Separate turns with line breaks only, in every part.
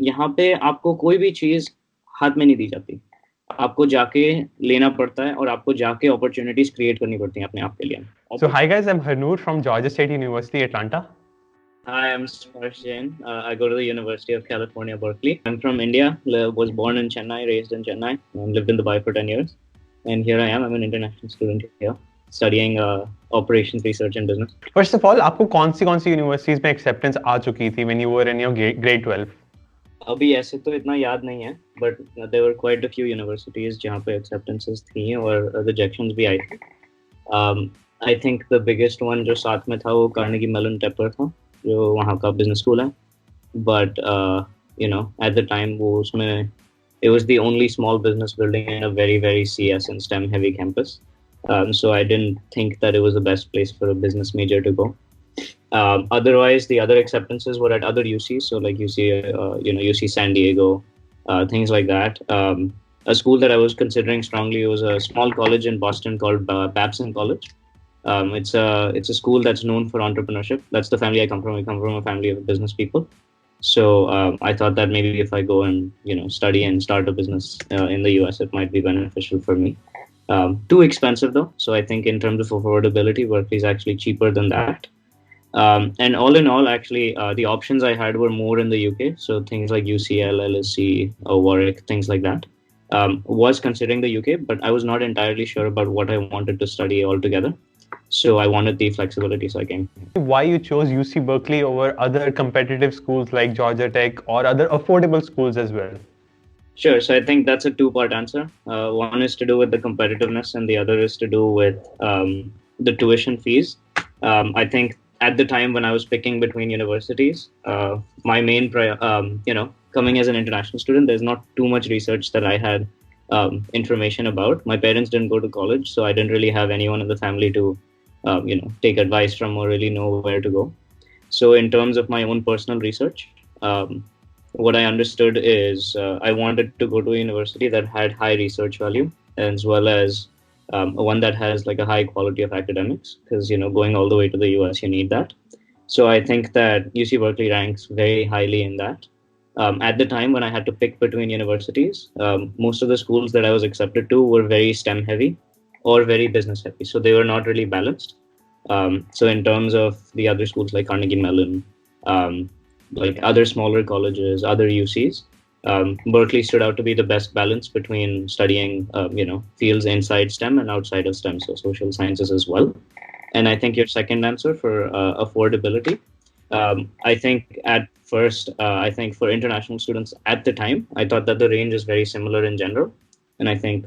यहाँ पे आपको कोई भी चीज़ हाथ में नहीं दी जाती। आपको जाके लेना पड़ता है और आपको जाके अपॉर्चुनिटीज क्रिएट करनी पड़ती हैं अपने आप के लिए।
So hi guys, I'm Harnoor from Georgia State University, Atlanta.
Hi, I'm Sparsh Jain. I go to the University of California, Berkeley. I'm from India, was born in Chennai, raised in Chennai, and lived in Dubai for 10 years. And here I am, I'm an international student here, studying operations, research and business.
First of all, आपको कौन सी universities में acceptance आ चुकी थी when you were in your grade 12?
अभी ऐसे तो इतना याद नहीं है, but there were quite a few universities जहाँ पे acceptances थी और rejections भी आई थी. I think the biggest one जो साथ में था वो Carnegie Mellon Tepper था, जो वहाँ का business school है. But at the time वो उसमें it was the only small business building in a very, very CS and STEM heavy campus. So I didn't think that it was the best place for a business major to go. Otherwise, the other acceptances were at other UCs, so like UC San Diego, things like that. A school that I was considering strongly was a small college in Boston called Babson College. It's a school that's known for entrepreneurship. That's the family I come from. I come from a family of business people. So I thought that maybe if I go and study and start a business in the US, it might be beneficial for me. Too expensive though, so I think in terms of affordability, Berkeley is actually cheaper than that. And all in all, actually, the options I had were more in the UK. So things like UCL, LSE, Warwick, things like that. Was considering the UK, but I was not entirely sure about what I wanted to study altogether. So I wanted the flexibility, so I came.
Why you chose UC Berkeley over other competitive schools like Georgia Tech or other affordable schools as well?
Sure. So I think that's a two-part answer. One is to do with the competitiveness, and the other is to do with the tuition fees. I think at the time when I was picking between universities, my main coming as an international student, there's not too much research that I had information about. My parents didn't go to college, so I didn't really have anyone in the family to take advice from or really know where to go. So in terms of my own personal research, what I understood is I wanted to go to a university that had high research value, as well as one that has like a high quality of academics, because going all the way to the US, you need that. So I think that UC Berkeley ranks very highly in that. At the time when I had to pick between universities, most of the schools that I was accepted to were very STEM heavy or very business heavy, so they were not really balanced. So in terms of the other schools like Carnegie Mellon, like other smaller colleges, other UCs, Berkeley stood out to be the best balance between studying, fields inside STEM and outside of STEM, so social sciences as well. And I think your second answer for affordability, I think at first, I think for international students at the time, I thought that the range is very similar in general. And I think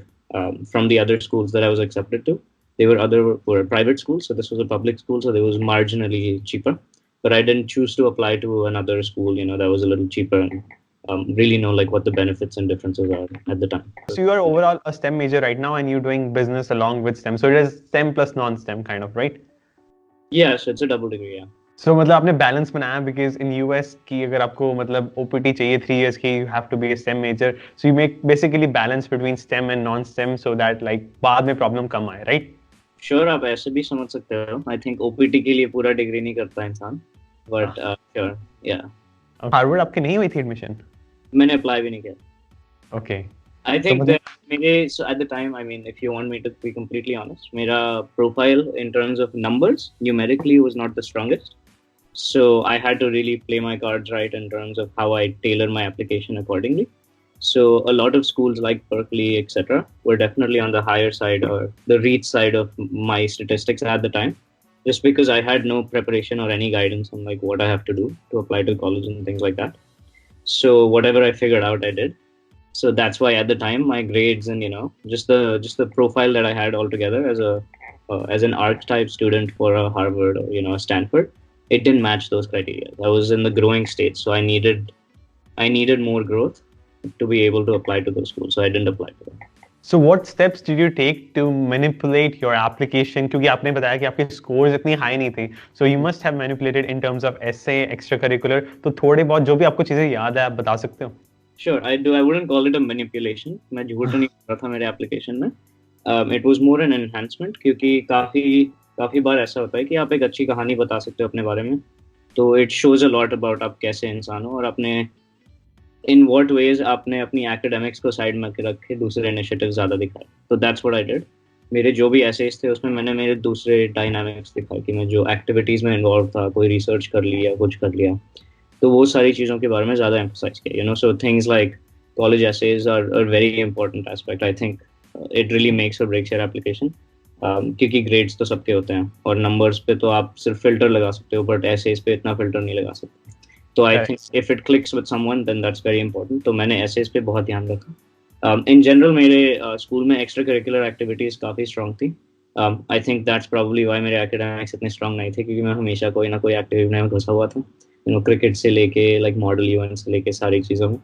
from the other schools that I was accepted to, they were private schools, so this was a public school, so they was marginally cheaper. But I didn't choose to apply to another school, that was a little cheaper and really know like what the benefits and differences are at the time.
So you are overall a STEM major right now, and you're doing business along with STEM. So it is STEM plus non-STEM kind of, right?
Yeah, so it's a double degree, yeah.
So मतलब आपने balance बनाया because in US की अगर आपको मतलब OPT चाहिए 3 years की, you have to be a STEM major. So you make basically balance between STEM and non-STEM so that like बाद में problem कम आए, right?
Sure, आप ऐसे भी समझ सकते हो. I think OPT के लिए पूरा डिग्री नहीं करता इंसान. But sure, yeah.
Harvard आपकी नहीं हुई थी admission?
मैंने apply भी नहीं किया.
Okay.
I think so at the time, I mean, if you want me to be completely honest, mera profile in terms of numbers numerically was not the strongest. So I had to really play my cards right in terms of how I tailor my application accordingly. So a lot of schools like Berkeley, etc., were definitely on the higher side or the reach side of my statistics at the time, just because I had no preparation or any guidance on like what I have to do to apply to college and things like that. So whatever I figured out, I did. So that's why at the time my grades and just the profile that I had altogether as an archetype student for a Harvard or a Stanford, it didn't match those criteria. I was in the growing stage, so I needed more growth to be able to apply to those schools. So I didn't apply to them.
So what steps did you take to manipulate your application? क्योंकि आपने बताया कि आपके scores इतनी high नहीं थी, so you must have manipulated in terms of essay, extracurricular. तो थोड़े बहुत जो भी आपको चीजें याद है आप बता सकते हो?
Sure, I do. I wouldn't call it a manipulation. मैं झूठ नहीं कर रहा था मेरे application में. It was more an enhancement क्योंकि काफी बार ऐसा होता है कि आप एक अच्छी कहानी बता सकते हो अपने बारे में. तो it shows a lot about आप कैसे इंसान हो और अपने in what ways आपने अपनी academics को side में रख के दूसरे initiatives ज़्यादा दिखाए. So that's what I did. मेरे जो भी essays थे उसमें मैंने मेरे दूसरे dynamics दिखाए कि मैं जो activities में involved था, कोई research कर लिया, कुछ कर लिया, तो वो सारी चीज़ों के बारे में ज़्यादा emphasize किया. So things like college essays are a very important aspect. I think it really makes or breaks your application. क्योंकि ग्रेड्स तो सबके होते हैं और नंबर्स पे तो आप सिर्फ फिल्टर लगा सकते हो, बट एसेज पे इतना फिल्टर नहीं लगा सकते. तो I think if it clicks with someone then that's very important. तो मैंने एसेज पे बहुत ध्यान रखा. इन जनरल मेरे स्कूल में एक्स्ट्रा करिकुलर एक्टिविटीज काफ़ी स्ट्रांग थी. I think that's probably why मेरे एकेडमिक्स इतने स्ट्रांग नहीं थे, क्योंकि मैं हमेशा कोई ना कोई एक्टिविटी में घुसा हुआ था. क्रिकेट से लेके लाइक मॉडल इवेंट से लेके सारी चीज़ों में.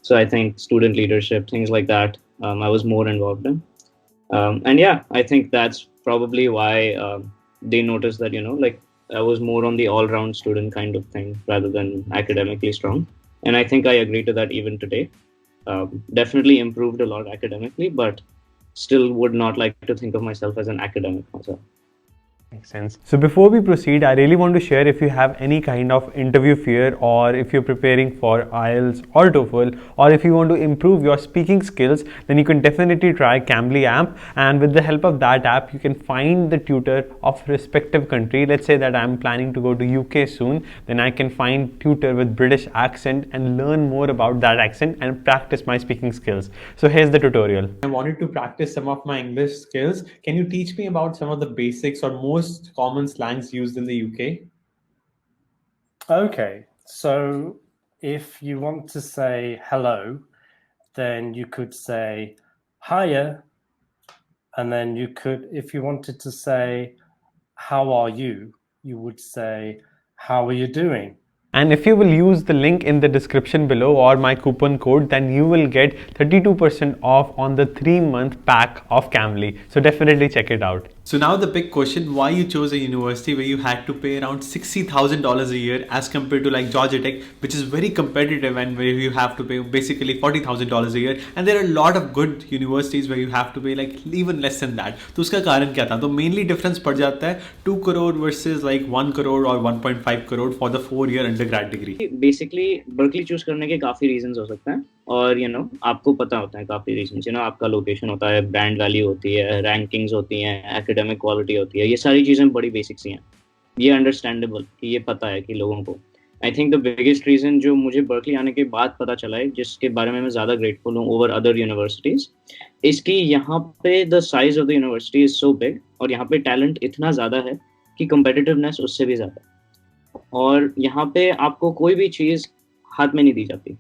So I think student leadership, things like that, I was more involved in. And yeah, I think that's probably why they noticed that, like I was more on the all-round student kind of thing rather than academically strong. And I think I agree to that even today. Definitely improved a lot academically, but still would not like to think of myself as an academic myself.
Makes sense. So before we proceed, I really want to share, if you have any kind of interview fear, or if you're preparing for IELTS or TOEFL, or if you want to improve your speaking skills, then you can definitely try Cambly app. And with the help of that app, you can find the tutor of respective country. Let's say that I'm planning to go to UK soon, then I can find tutor with British accent and learn more about that accent and practice my speaking skills. So here's the tutorial. I wanted to practice some of my English skills. Can you teach me about some of the basics or most common slangs used in the UK?
Okay, so if you want to say hello, then you could say hiya, and then you could, if you wanted to say how are you, you would say how are you doing.
And if you will use the link in the description below or my coupon code, then you will get 32% off on the 3-month pack of Cambly. So definitely check it out. So now the big question, why you chose a university where you had to pay around $60,000 a year as compared to like Georgia Tech, which is very competitive and where you have to pay basically $40,000 a year. And there are a lot of good universities where you have to pay like even less than that. तो उसका कारण क्या था? तो mainly difference पड़ जाता है 2 crore versus like 1 crore or 1.5 crore for the 4-year undergrad degree.
Basically Berkeley choose करने के काफ़ी reasons हो सकते हैं, और आपको पता होता है काफ़ी reasons. आपका location होता है, brand value होती है, rankings होती हैं, academic quality होती है. ये सारी चीज़ें बड़ी basic सी हैं. ये understandable कि ये पता है कि लोगों को. I think the biggest reason जो मुझे Berkeley आने के बाद पता चला है, जिसके बारे में मैं ज़्यादा grateful हूँ over other universities, इसकी यहाँ पे the size of the university is so big और यहाँ पे talent इतना ज़्यादा है कि competitiveness उससे भी ज़्यादा. और यहाँ पे आपको कोई भी चीज़ हाथ में नहीं दी जाती,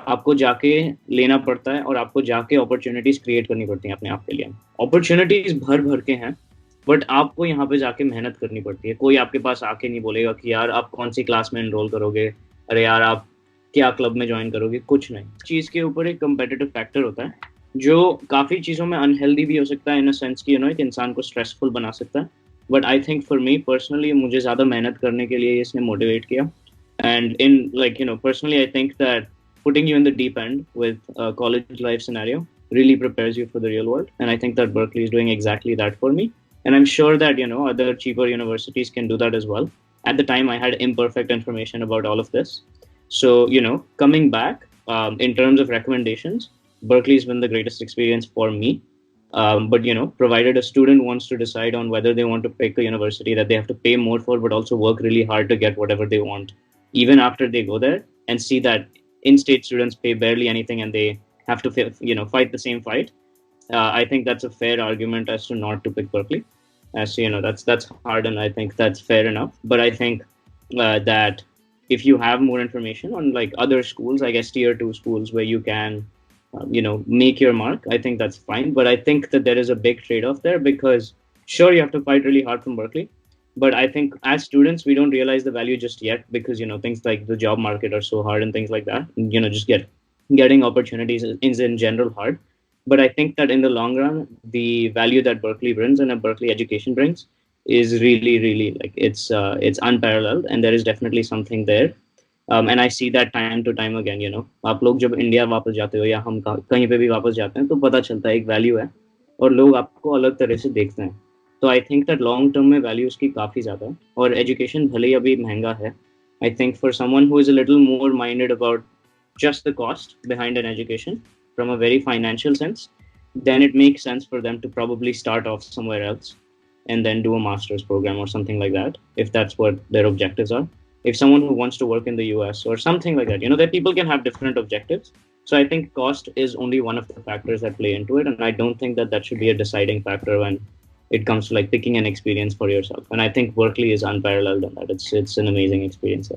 आपको जाके लेना पड़ता है और आपको जाके अपॉर्चुनिटीज क्रिएट करनी पड़ती हैं अपने आप के लिए. अपॉर्चुनिटीज भर भर के हैं, बट आपको यहाँ पे जाके मेहनत करनी पड़ती है. कोई आपके पास आके नहीं बोलेगा कि यार आप कौन सी क्लास में एनरोल करोगे, अरे यार आप क्या क्लब में ज्वाइन करोगे, कुछ नहीं. चीज़ के ऊपर एक कम्पिटिटिव फैक्टर होता है जो काफ़ी चीज़ों में अनहेल्दी भी हो सकता है इन अ सेंस कि एक इंसान को स्ट्रेसफुल बना सकता है. But I think for me personally मुझे ज़्यादा मेहनत करने के लिए इसने मोटिवेट किया. And in like personally I think that putting you in the deep end with a college life scenario really prepares you for the real world. And I think that Berkeley is doing exactly that for me. And I'm sure that, other cheaper universities can do that as well. At the time, I had imperfect information about all of this. So, coming back, in terms of recommendations, Berkeley has been the greatest experience for me. But, provided a student wants to decide on whether they want to pick a university that they have to pay more for, but also work really hard to get whatever they want, even after they go there and see that in-state students pay barely anything and they have to fight the same fight. I think that's a fair argument as to not to pick Berkeley. As that's hard, and I think that's fair enough. But I think that if you have more information on like other schools, I guess tier 2 schools where you can make your mark, I think that's fine. But I think that there is a big trade-off there, because sure, you have to fight really hard from Berkeley, but I think as students, we don't realize the value just yet, because, things like the job market are so hard and things like that. Just getting opportunities is in general hard. But I think that in the long run, the value that Berkeley brings and a Berkeley education brings is really, really like it's unparalleled, and there is definitely something there. And I see that time to time again. आप लोग जब India वापस जाते हो या हम कहीं पे भी वापस जाते हैं, तो पता चलता है एक वैल्यू है और लोग आपको अलग तरह से देखते हैं. तो I think that long term में वैल्यू उसकी काफ़ी ज़्यादा है. और एजुकेशन भले ही अभी महंगा है, I think for someone who is a little more minded about just the cost behind an education from a very financial sense, then it makes sense for them to probably start off somewhere else and then do a master's program or something like that, if that's what their objectives are. If someone who wants to work in the US or something like that, that people can have different objectives. So I think cost is only one of the factors that play into it. And I don't think that should be a deciding factor when it comes to like picking an experience for yourself. And I think Berkeley is unparalleled on that. It's an amazing experience.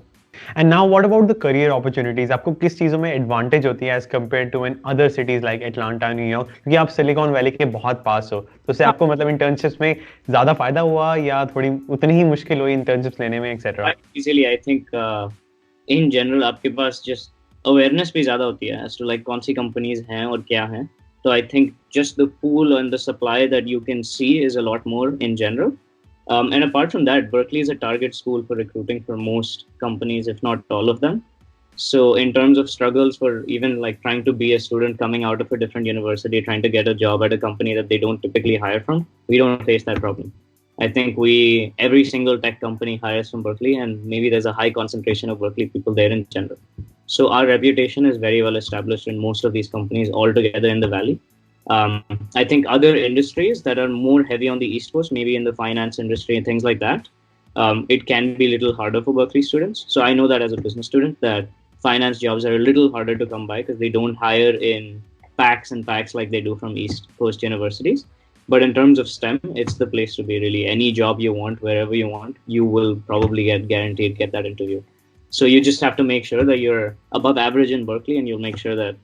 And now what about the career opportunities? आपको किस चीज़ों में advantage होती है as compared to in other cities like Atlanta, New York? क्योंकि आप Silicon Valley के बहुत पास हो, तो उससे आपको मतलब internships में ज़्यादा फायदा हुआ या थोड़ी उतनी ही मुश्किल हुई internships लेने में, etc.
Easily, I think in general आपके पास just awareness भी ज़्यादा होती है as to like कौन सी companies हैं और क्या हैं. So I think just the pool and the supply that you can see is a lot more in general. And apart from that, Berkeley is a target school for recruiting for most companies, if not all of them. So in terms of struggles for even like trying to be a student coming out of a different university, trying to get a job at a company that they don't typically hire from, we don't face that problem. I think every single tech company hires from Berkeley, and maybe there's a high concentration of Berkeley people there in general. So our reputation is very well established in most of these companies altogether in the Valley. I think other industries that are more heavy on the East Coast, maybe in the finance industry and things like that, it can be a little harder for Berkeley students. So I know that as a business student that finance jobs are a little harder to come by because they don't hire in packs and packs like they do from East Coast universities. But in terms of STEM, it's the place to be really. Any job you want, wherever you want, you will probably guaranteed get that interview. So you just have to make sure that you're above average in Berkeley, and you'll make sure that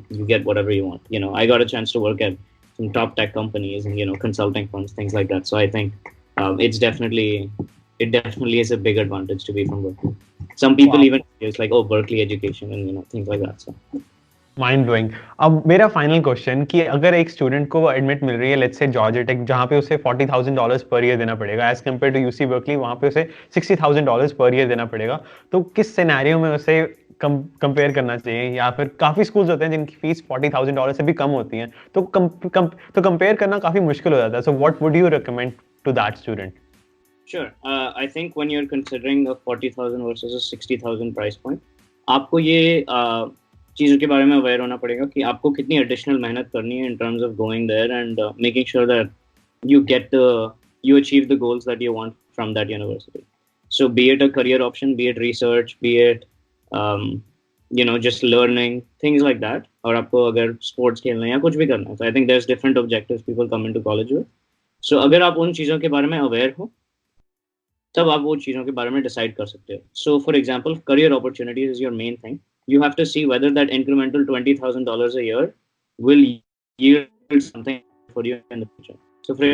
you get whatever you want. I got a chance to work at some top tech companies and consulting firms, things like that. So I think it definitely is a big advantage to be from Berkeley. Some people even it's like, oh, Berkeley education and things like that. So
mind blowing. अब मेरा final question कि अगर एक student को admit मिल रही है let's say Georgia take जहाँ पे उसे $40,000 पर ईयर देना पड़ेगा as compare to UC Berkeley वहाँ पे उसे $60,000 पर ईयर देना पड़ेगा, तो किस सिनेरियो में उसे कंपेयर करना चाहिए? या फिर काफ़ी स्कूल्स होते हैं जिनकी फीस $40,000 से भी कम होती है, तो कंपेयर करना काफ़ी मुश्किल हो जाता है. So what would you recommend to that student?
Sure. I think when you're considering a 40,000 versus a 60,000 price point, आपको ये चीज़ों के बारे में अवेयर होना पड़ेगा कि आपको कितनी एडिशनल मेहनत करनी है in terms of going there and making sure that you achieve the goals that you want from that university. So be it a career option, be it research, be it just learning, things like that. और आपको अगर sports खेलना है या कुछ भी करना है, so I think there's different objectives people come into college with. So अगर आप उन चीज़ों के बारे में अवेयर हो तब आप वो चीज़ों के बारे में डिसाइड कर सकते हो. So for example, career opportunities is your main thing. You have to see whether that incremental $20,000 a year will yield something for you in the future. So for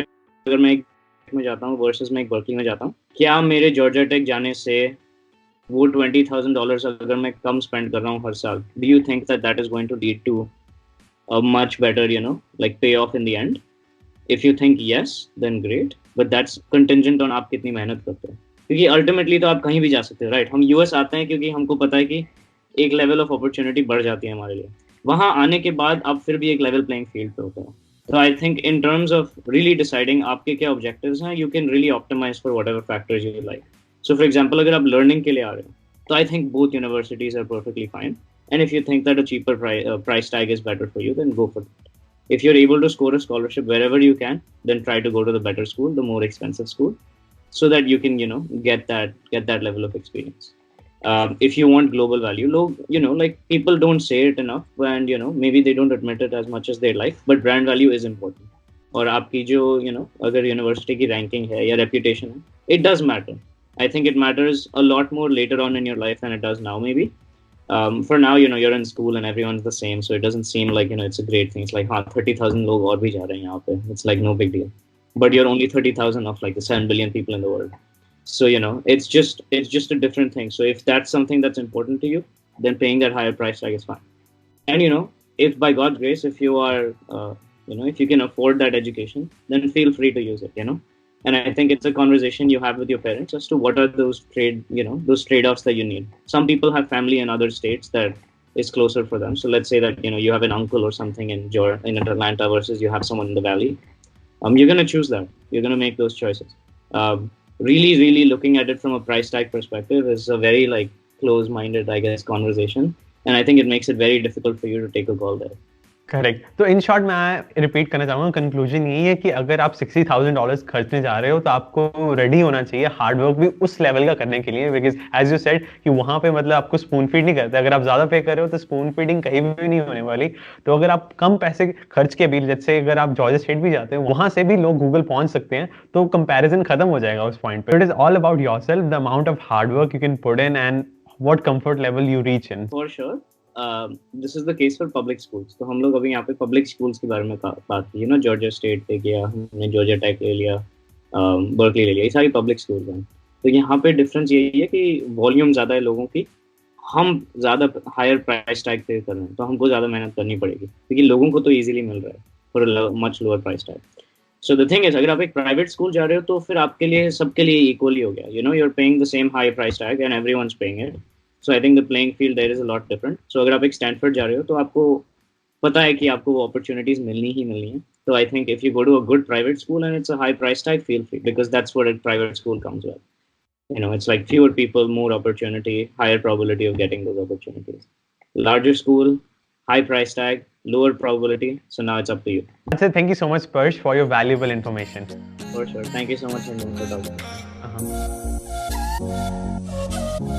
अगर मैं एक में जाता हूँ versus मैं एक बर्कली में जाता हूँ, क्या मेरे जॉर्जिया टेक जाने से वो $20,000 अगर मैं कम स्पेंड कर रहा हूँ हर साल, do you think that is going to lead to a much better like payoff in the end? If you think yes, then great, but that's contingent on आप कितनी मेहनत करते हो, क्योंकि ultimately तो आप कहीं भी जा सकते हो, राइट? हम US आते हैं क्योंकि हमको पता है कि एक लेवल ऑफ अपॉर्चुनिटी बढ़ जाती है हमारे लिए. वहाँ आने के बाद आप फिर भी एक लेवल प्लेइंग फील्ड पे होते हैं. तो I think in terms of really deciding आपके क्या ऑब्जेक्टिव्स हैं, you can really optimise for whatever factors you like. So for example अगर आप लर्निंग के लिए आ रहे हो तो I think both universities are perfectly fine, and if you think that a cheaper price tag is better for you, then go for that. If you're able to score a scholarship wherever you can, then try to go to the better school, the more expensive school, so that you can, get that level of experience. If you want global value, like people don't say it enough, and maybe they don't admit it as much as they like, but brand value is important. और आपकी जो अगर university की ranking है या reputation है, it does matter. I think it matters a lot more later on in your life than it does now, maybe. For now, you're in school and everyone's the same, so it doesn't seem like it's a great thing. It's like 30,000 लोग और भी जा रहे हैं यहाँ पे. It's like no big deal. But you're only 30,000 of like the 7 billion people in the world. So it's just a different thing. So if that's something that's important to you, then paying that higher price tag is fine. And if by God's grace, if you are if you can afford that education, then feel free to use it. And I think it's a conversation you have with your parents as to what are those trade-offs that you need. Some people have family in other states that is closer for them. So let's say that you have an uncle or something in Atlanta versus you have someone in the Valley. You're going to choose that. You're going to make those choices. Really, really looking at it from a price tag perspective is a very close-minded, I guess, conversation. and I think it makes it very difficult for you to take a call there.
Correct. तो in short मैं repeat करना चाहूँगा, conclusion यही है कि अगर आप $60,000 खर्चने जा रहे हो तो आपको रेडी होना चाहिए हार्ड वर्क भी उस लेवल का करने के लिए, बिकॉज एज यू सेड कि वहाँ पे मतलब आपको स्पून फीड नहीं करते. अगर आप ज़्यादा पे कर रहे हो तो स्पून फीडिंग कहीं भी नहीं होने वाली. तो अगर आप कम पैसे खर्च के भी, जैसे अगर आप जॉर्जिया स्टेट भी जाते हैं, वहाँ से भी लोग गूगल पहुँच सकते हैं, तो कंपेरिजन खत्म हो जाएगा उस पॉइंट पे. It is all about yourself, the amount of hard work you can put in and what comfort level you reach in.
For sure. This is the case for public schools. तो हम लोग अभी यहाँ पे public schools के बारे में बात की, जॉर्जिया स्टेट पे किया, हमने जॉर्जिया टेक ले लिया, बर्कली ले लिया, ये सारी पब्लिक स्कूल्स हैं. तो यहाँ पे डिफरेंस यही है कि वॉल्यूम ज़्यादा है लोगों की, हम ज़्यादा हायर प्राइस टैग पे कर रहे हैं, तो हमको ज़्यादा मेहनत करनी पड़ेगी, क्योंकि लोगों को तो ईजिली मिल रहा है for much lower price tag. So the thing is, अगर आप एक प्राइवेट स्कूल जा रहे हो तो फिर आपके लिए सबके लिए इक्वली हो गया. You're paying the same high price tag and everyone's paying it. So I think the playing field there is a lot different. So अगर आप एक स्टैनफोर्ड जा रहे हो तो आपको पता है कि आपको वो अपॉर्चुनिटीज मिलनी ही मिलनी है. So I think if you go to a good private school and it's a high price tag, feel free, because that's what a private school comes with. It's like fewer people, more opportunity, higher probability of getting those opportunities. Larger school, high price tag, lower probability. So now it's up to you.
That's it. Thank you so much, Sparsh, for your valuable information.
For sure. Thank you so much for talking.